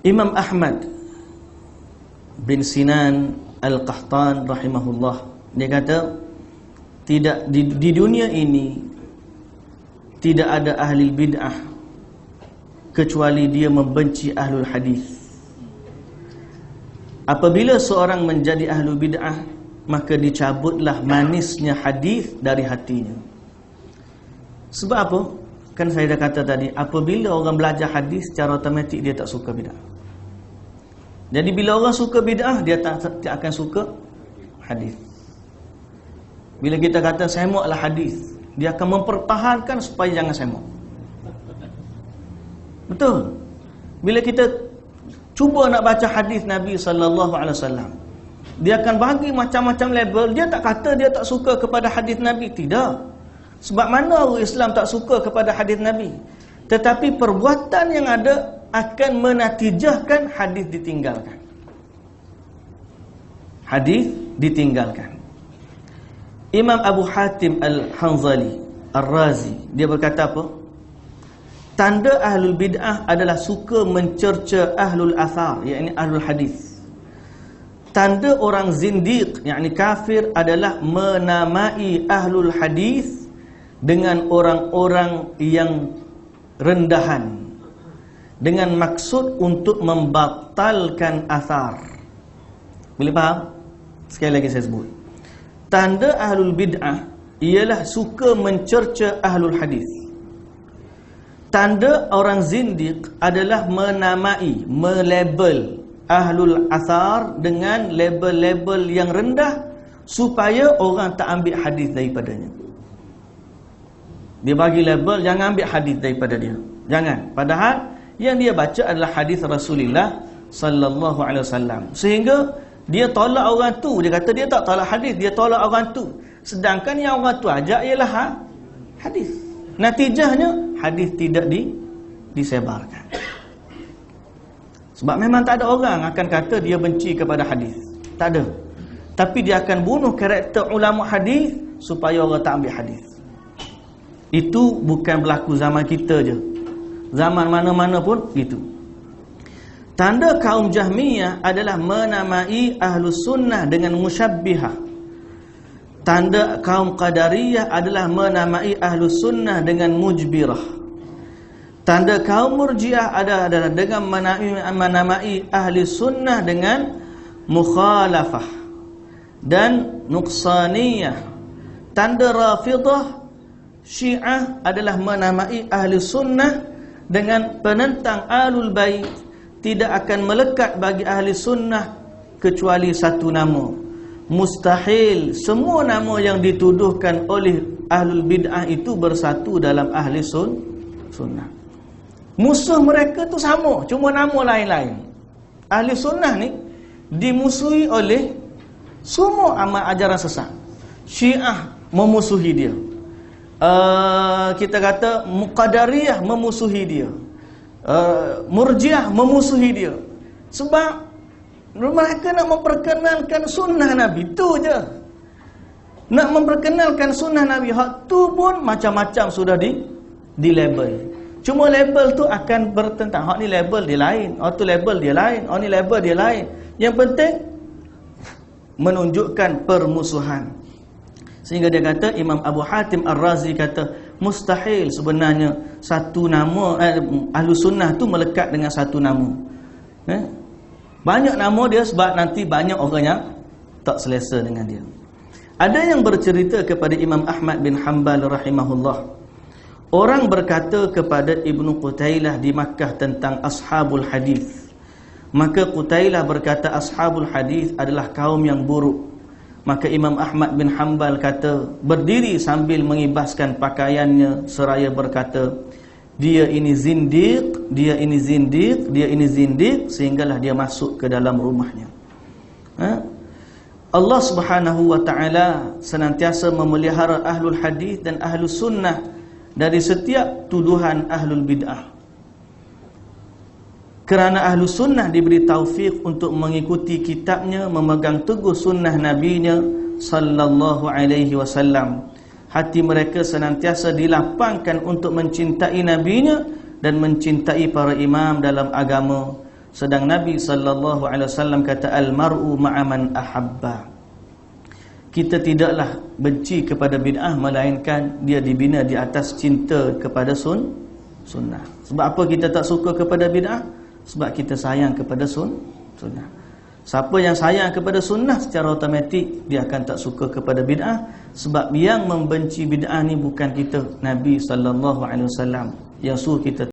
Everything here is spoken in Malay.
Imam Ahmad bin Sinan Al-Qahtan rahimahullah, dia kata tidak di dunia ini tidak ada ahli bid'ah kecuali dia membenci ahlul hadis. Apabila seorang menjadi ahli bid'ah, maka dicabutlah manisnya hadis dari hatinya. Sebab apa? Kan saya dah kata tadi, apabila orang belajar hadis, secara otomatik dia tak suka bid'ah. Jadi bila orang suka bid'ah, dia tak akan suka hadis. Bila kita kata semoklah hadis, dia akan mempertahankan supaya jangan semok. Betul. Bila kita cuba nak baca hadis Nabi SAW, dia akan bagi macam-macam label. Dia tak kata dia tak suka kepada hadis Nabi. Tidak. Sebab mana orang Islam tak suka kepada hadis Nabi? Tetapi perbuatan yang ada akan menatijahkan hadis ditinggalkan. Hadis ditinggalkan. Imam Abu Hatim Al-Hanzali Ar-Razi, dia berkata apa? Tanda ahlul bid'ah adalah suka mencerca ahlul athar, yakni ahlul hadis. Tanda orang zindiq, yakni kafir, adalah menamai ahlul hadis dengan orang-orang yang rendahan, dengan maksud untuk membatalkan athar. Boleh faham? Sekali lagi saya sebut. Tanda ahlul bid'ah ialah suka mencerca ahlul hadis. Tanda orang zindiq adalah menamai, melabel ahlul athar dengan label-label yang rendah supaya orang tak ambil hadis daripadanya. Dia bagi label, jangan ambil hadis daripada dia. Jangan. Padahal yang dia baca adalah hadis Rasulullah sallallahu alaihi wasallam. Sehingga dia tolak orang tu. Dia kata dia tak tolak hadis, dia tolak orang tu. Sedangkan yang orang tu ajak ialah hadis. Natijahnya hadis tidak disebarkan. Sebab memang tak ada orang akan kata dia benci kepada hadis. Tak ada. Tapi dia akan bunuh karakter ulama hadis supaya orang tak ambil hadis. Itu bukan berlaku zaman kita je. Zaman mana-mana pun gitu. Tanda kaum Jahmiyah adalah menamai Ahlus Sunnah dengan musyabbihah. Tanda kaum Qadariyah adalah menamai Ahlus Sunnah dengan mujbirah. Tanda kaum Murji'ah adalah dengan menamai Ahli Sunnah dengan mukhalafah dan nuqsaniyah. Tanda Rafidah Syiah adalah menamai Ahli Sunnah dengan penentang Ahlul Bait. Tidak akan melekat bagi ahli sunnah kecuali satu nama. Mustahil semua nama yang dituduhkan oleh ahlul bid'ah itu bersatu dalam ahli sunnah. Musuh mereka tu sama, cuma nama lain-lain. Ahli sunnah ni dimusuhi oleh semua amal ajaran sesat. Syiah memusuhi dia. Kita kata Qadariyah memusuhi dia. Murji'ah memusuhi dia. Sebab mereka nak memperkenalkan sunnah Nabi. Itu je. Nak memperkenalkan sunnah Nabi. Hak tu pun macam-macam sudah di label. Cuma label tu akan bertentang. Hak ni label dia lain, hak tu label dia lain, hak ni label dia lain. Yang penting menunjukkan permusuhan. Sehingga dia kata, Imam Abu Hatim Ar-Razi kata, mustahil sebenarnya satu nama Ahlus Sunnah tu melekat dengan satu nama. Banyak nama dia sebab nanti banyak orang yang tak selesa dengan dia. Ada yang bercerita kepada Imam Ahmad bin Hanbal rahimahullah. Orang berkata kepada Ibnu Qutailah di Makkah tentang ashabul hadis. Maka Qutailah berkata ashabul hadis adalah kaum yang buruk. Maka Imam Ahmad bin Hanbal kata, berdiri sambil mengibaskan pakaiannya seraya berkata, dia ini zindiq, dia ini zindiq, dia ini zindiq, sehinggalah dia masuk ke dalam rumahnya. Allah Subhanahu wa taala senantiasa memelihara ahlul hadis dan ahlus sunnah dari setiap tuduhan ahlul bid'ah. Kerana ahlu sunnah diberi taufik untuk mengikuti kitabnya, memegang teguh sunnah nabinya sallallahu alaihi wasallam. Hati mereka senantiasa dilapangkan untuk mencintai nabinya dan mencintai para imam dalam agama, Sedang Nabi SAW kata, al-mar'u ma'aman ahabba. Kita tidaklah benci kepada bid'ah, melainkan dia dibina di atas cinta kepada sunnah. Sebab apa kita tak suka kepada bid'ah? Sebab kita sayang kepada sunnah. Siapa yang sayang kepada sunnah, secara automatik dia akan tak suka kepada bid'ah. Sebab yang membenci bid'ah ni bukan kita, Nabi SAW yang suruh kita